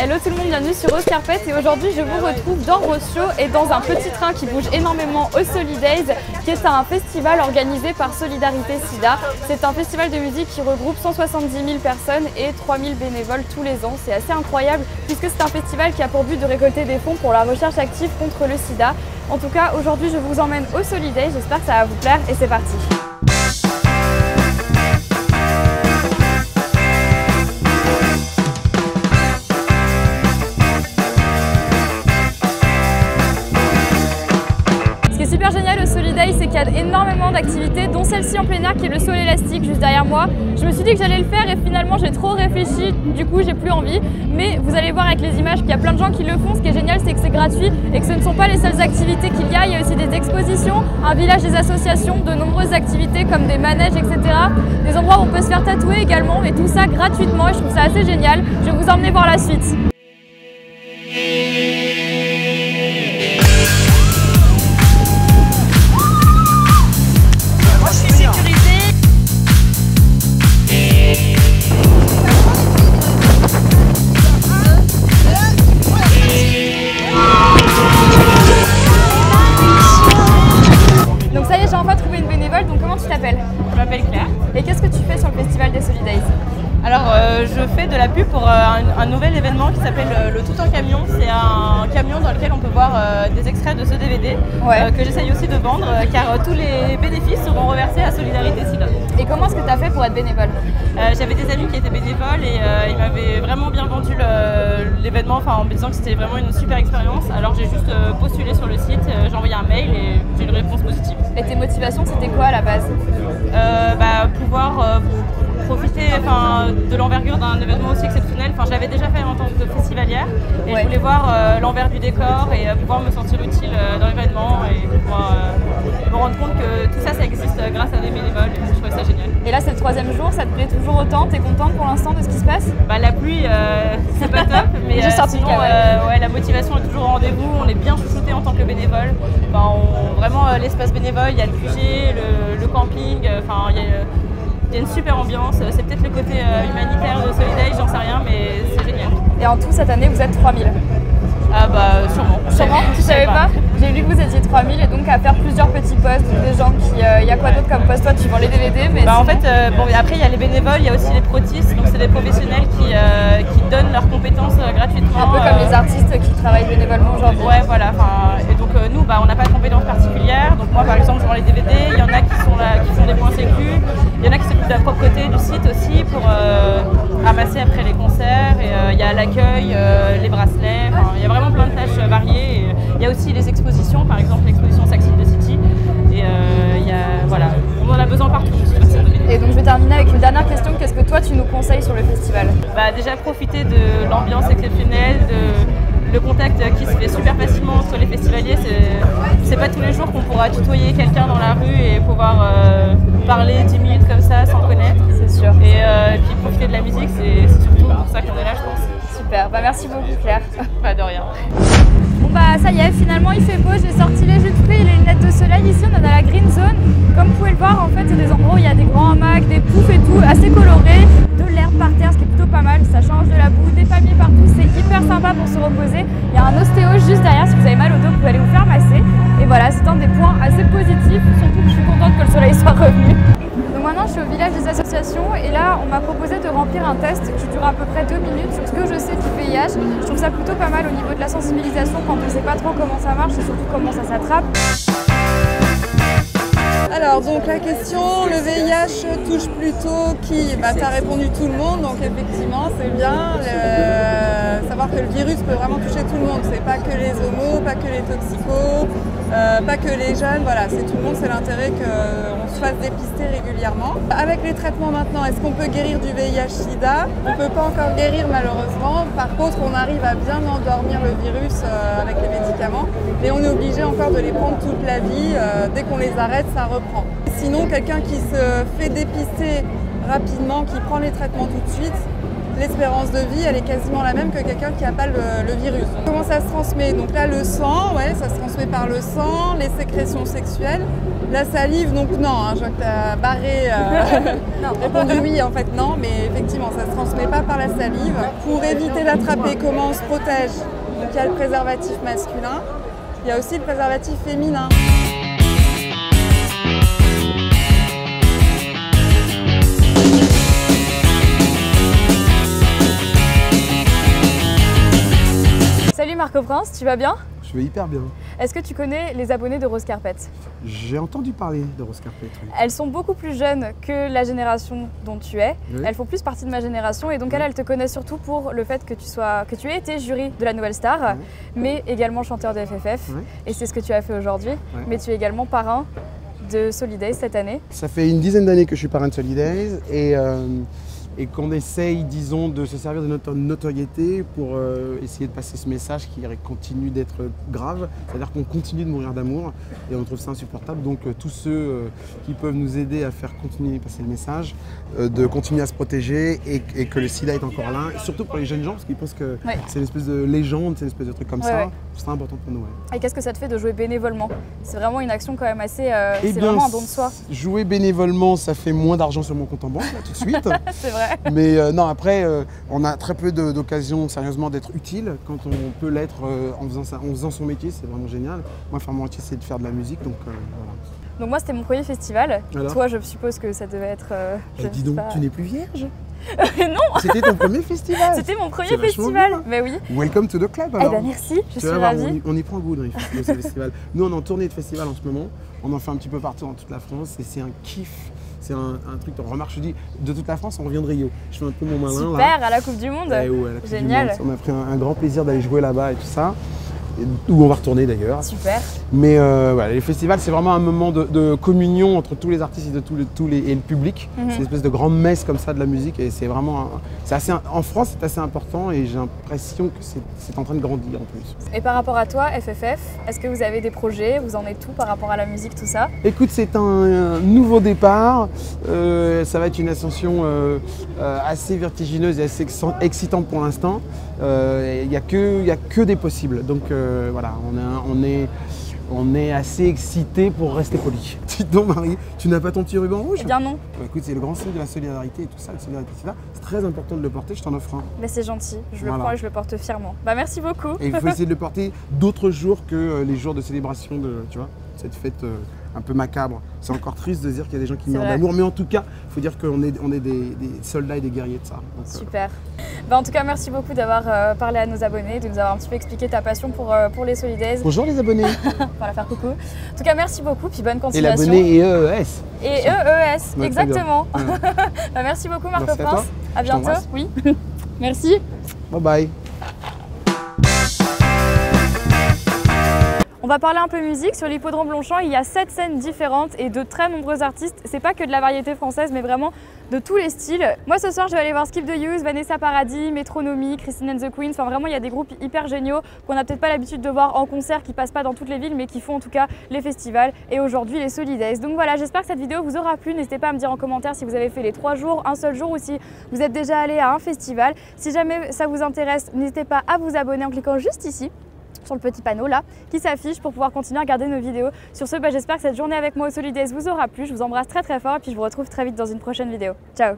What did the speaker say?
Hello tout le monde, bienvenue sur Rose Carpet et aujourd'hui je vous retrouve dans Rose Show et dans un petit train qui bouge énormément au Solidays qui est un festival organisé par Solidarité Sida. C'est un festival de musique qui regroupe 170 000 personnes et 3 000 bénévoles tous les ans. C'est assez incroyable puisque c'est un festival qui a pour but de récolter des fonds pour la recherche active contre le sida. En tout cas aujourd'hui je vous emmène au Solidays, j'espère que ça va vous plaire et c'est parti. Super génial au Solidays, c'est qu'il y a énormément d'activités, dont celle-ci en plein air qui est le saut élastique juste derrière moi. Je me suis dit que j'allais le faire et finalement j'ai trop réfléchi, du coup j'ai plus envie. Mais vous allez voir avec les images qu'il y a plein de gens qui le font. Ce qui est génial, c'est que c'est gratuit et que ce ne sont pas les seules activités qu'il y a. Il y a aussi des expositions, un village des associations, de nombreuses activités comme des manèges, etc. Des endroits où on peut se faire tatouer également et tout ça gratuitement et je trouve ça assez génial. Je vais vous emmener voir la suite. Je m'appelle Claire. Et qu'est-ce que tu fais sur le festival des Solidays? Alors je fais de la pub pour un nouvel événement qui s'appelle le Tout en Camion. C'est un camion dans lequel on peut voir des extraits de ce DVD que j'essaye aussi de vendre car tous les bénéfices seront reversés à Solidarité Sida. Et comment est-ce que tu as fait pour être bénévole? J'avais des amis qui étaient bénévoles et ils m'avaient vraiment bien vendu l'événement en me disant que c'était vraiment une super expérience. Alors j'ai juste postulé sur le site, j'ai envoyé un mail et j'ai une réponse positive. Et tes motivations c'était quoi à la base? Pouvoir profiter de l'envergure d'un événement aussi exceptionnel. J'avais déjà fait en tant que festivalière et je voulais voir l'envers du décor et pouvoir me sentir utile dans l'événement et pouvoir me rendre compte que tout ça, ça existe grâce à des bénévoles et je trouvais ça génial. Et là c'est le troisième jour, ça te plaît toujours autant? T'es contente pour l'instant de ce qui se passe? La pluie c'est pas top mais sinon la motivation est toujours au rendez-vous, on est bien chouchouté en tant que bénévole. Vraiment l'espace bénévole, il y a le QG, le camping, il y a une super ambiance, c'est peut-être le côté humanitaire de Solidays, j'en sais rien, mais c'est génial. Et en tout, cette année, vous êtes 3000? Ah bah sûrement. Sûrement? Tu savais pas? J'ai lu que vous étiez 3000 et donc à faire plusieurs petits postes, donc des gens qui... Il y a quoi d'autre comme poste? Toi, tu vends les DVD, mais en fait, après il y a les bénévoles, il y a aussi les protistes, donc c'est des professionnels qui donnent leurs compétences gratuitement. Un peu comme les artistes qui travaillent bénévolement aujourd'hui. Ouais, voilà. Et donc nous, on n'a pas de compétences particulières. Donc moi, par exemple, je vends les DVD, il y en a qui sont là, qui font des points sécu, il y en a qui s'occupent de la propreté du site aussi pour ramasser après les concerts. Et il y a l'accueil, les bracelets, il y a vraiment plein de tâches variées. Et, il y a aussi les expositions, par exemple l'exposition Sax in the City. Et on en a besoin partout. Et donc je vais terminer avec une dernière question. Qu'est-ce que toi tu nous conseilles sur le festival? Déjà profiter de l'ambiance exceptionnelle, le contact qui se fait super facilement entre les festivaliers. C'est pas tous les jours qu'on pourra tutoyer quelqu'un dans la rue et pouvoir parler 10 minutes comme ça sans connaître. C'est sûr. Et puis profiter de la musique, c'est surtout pour ça qu'on est là, je pense. Super, merci beaucoup Claire. Pas de rien. Bon ça y est, finalement il fait beau, j'ai sorti les jus de fruits et les lunettes de soleil. Ici on est dans la green zone. Comme vous pouvez le voir, en fait c'est des endroits où il y a des grands hamacs, des poufs et tout, assez colorés, de l'herbe par terre, ce qui est plutôt pas mal, ça change de la boue, des palmiers partout, c'est hyper sympa pour se reposer. Il y a un ostéo juste derrière, si vous avez mal au dos, vous pouvez aller vous faire masser. Et voilà, c'est un des points assez positifs, surtout que je suis contente que le soleil soit revenu. Donc maintenant je suis au village des associations et là on m'a proposé de remplir un test qui dure à peu près 2 minutes sur ce que je sais du VIH. Je trouve ça plutôt pas mal au niveau de la sensibilisation quand on ne sait pas trop comment ça marche et surtout comment ça s'attrape. Alors donc la question, le VIH touche plutôt qui? Tu as répondu tout le monde, donc effectivement c'est bien. Savoir que le virus peut vraiment toucher tout le monde, c'est pas que les homos, pas que les toxicos, pas que les jeunes, voilà, c'est tout le monde, c'est l'intérêt qu'on se fasse dépister régulièrement. Avec les traitements maintenant, est-ce qu'on peut guérir du VIH-Sida? On ne peut pas encore guérir malheureusement, par contre on arrive à bien endormir le virus avec les médicaments, mais on est obligé encore de les prendre toute la vie, dès qu'on les arrête ça reprend. Sinon quelqu'un qui se fait dépister rapidement, qui prend les traitements tout de suite, l'espérance de vie elle est quasiment la même que quelqu'un qui n'a pas le virus. Comment ça se transmet? Donc là le sang, ça se transmet par le sang, les sécrétions sexuelles, La salive, donc non, hein, je vois que tu as barré, répondu oui, en fait non, mais effectivement ça ne se transmet pas par la salive. Pour éviter d'attraper, comment on se protège? Donc il y a le préservatif masculin, il y a aussi le préservatif féminin. Salut Marco Prince, tu vas bien? Je vais hyper bien. Est-ce que tu connais les abonnés de Rose Carpet? J'ai entendu parler de Rose Carpet. Oui. Elles sont beaucoup plus jeunes que la génération dont tu es. Oui. Elles font plus partie de ma génération et donc elles te connaissent surtout pour le fait que tu aies été jury de la Nouvelle Star, mais également chanteur de FFF. Et c'est ce que tu as fait aujourd'hui. Mais tu es également parrain de Solidays cette année. Ça fait une dizaine d'années que je suis parrain de Solidays et qu'on essaye, disons, de se servir de notre notoriété pour essayer de passer ce message qui continue d'être grave, c'est-à-dire qu'on continue de mourir d'amour et on trouve ça insupportable. Donc tous ceux qui peuvent nous aider à faire continuer de passer le message, de continuer à se protéger et que le sida est encore là, et surtout pour les jeunes gens parce qu'ils pensent que c'est une espèce de légende, c'est une espèce de truc comme ça, c'est important pour nous. Et qu'est-ce que ça te fait de jouer bénévolement? C'est vraiment une action quand même assez, c'est vraiment un don de soi. Jouer bénévolement, ça fait moins d'argent sur mon compte en banque là, tout de suite. C'est vrai. Mais non, après, on a très peu d'occasions sérieusement d'être utile. Quand on peut l'être en faisant son métier, c'est vraiment génial. Moi, faire mon métier, c'est de faire de la musique, donc voilà. Donc moi, c'était mon premier festival. Alors toi, je suppose que ça devait être... dis donc, tu n'es plus vierge? Non. C'était ton premier festival. C'était mon premier festival. Mais oui. Welcome to the club alors. Eh ben merci, je suis ravie. On y prend goût dans les festivals. Nous, on est en tournée de festival en ce moment. On en fait un petit peu partout dans toute la France et c'est un kiff. C'est un truc, on remarque, je dis, de toute la France, on revient de Rio. Je fais un peu mon malin Super, là. Super, à la Coupe du Monde. Ouais, à la Coupe Génial. Du Monde. On a pris un grand plaisir d'aller jouer là-bas et tout ça. Où on va retourner d'ailleurs. Super. Mais voilà, les festivals, c'est vraiment un moment de communion entre tous les artistes et, et le public. C'est une espèce de grande messe comme ça de la musique et c'est vraiment, en France, c'est assez important et j'ai l'impression que c'est en train de grandir en plus. Et par rapport à toi, FFF, est-ce que vous avez des projets? Vous en êtes où par rapport à la musique, tout ça? Écoute, c'est un nouveau départ. Ça va être une ascension assez vertigineuse et assez excitante pour l'instant. Il n'y a que des possibles. Donc voilà, on est assez excités pour rester polis. Dis donc Marie, tu n'as pas ton petit ruban rouge? Eh bien non. Écoute, c'est le grand signe de la solidarité et tout ça, c'est très important de le porter, je t'en offre un. Mais c'est gentil, je le prends et je le porte fièrement. Bah merci beaucoup. Et il faut essayer de le porter d'autres jours que les jours de célébration de, tu vois, cette fête un peu macabre. C'est encore triste de dire qu'il y a des gens qui meurent d'amour, mais en tout cas, il faut dire qu'on est des soldats et des guerriers de ça. Donc, super. Bah, en tout cas, merci beaucoup d'avoir parlé à nos abonnés, de nous avoir un petit peu expliqué ta passion pour les Solidays. Bonjour les abonnés. Pour la faire coucou. En tout cas, merci beaucoup, puis bonne continuation. Et l'abonné EES. Et EES, ouais, exactement. Bah, merci beaucoup Marco Prince. À bientôt. Oui. Merci. Bye bye. On va parler un peu musique. Sur l'hippodrome Longchamp, il y a 7 scènes différentes et de très nombreux artistes. C'est pas que de la variété française, mais vraiment de tous les styles. Moi ce soir, je vais aller voir Skip the Use, Vanessa Paradis, Metronomy, Christine and the Queens. Enfin vraiment, il y a des groupes hyper géniaux qu'on n'a peut-être pas l'habitude de voir en concert, qui passent pas dans toutes les villes, mais qui font en tout cas les festivals et aujourd'hui les Solidays. Donc voilà, j'espère que cette vidéo vous aura plu. N'hésitez pas à me dire en commentaire si vous avez fait les 3 jours, un seul jour, ou si vous êtes déjà allé à un festival. Si jamais ça vous intéresse, n'hésitez pas à vous abonner en cliquant juste ici, sur le petit panneau là qui s'affiche pour pouvoir continuer à regarder nos vidéos. Sur ce, j'espère que cette journée avec moi au Solidays vous aura plu. Je vous embrasse très très fort et puis je vous retrouve très vite dans une prochaine vidéo. Ciao.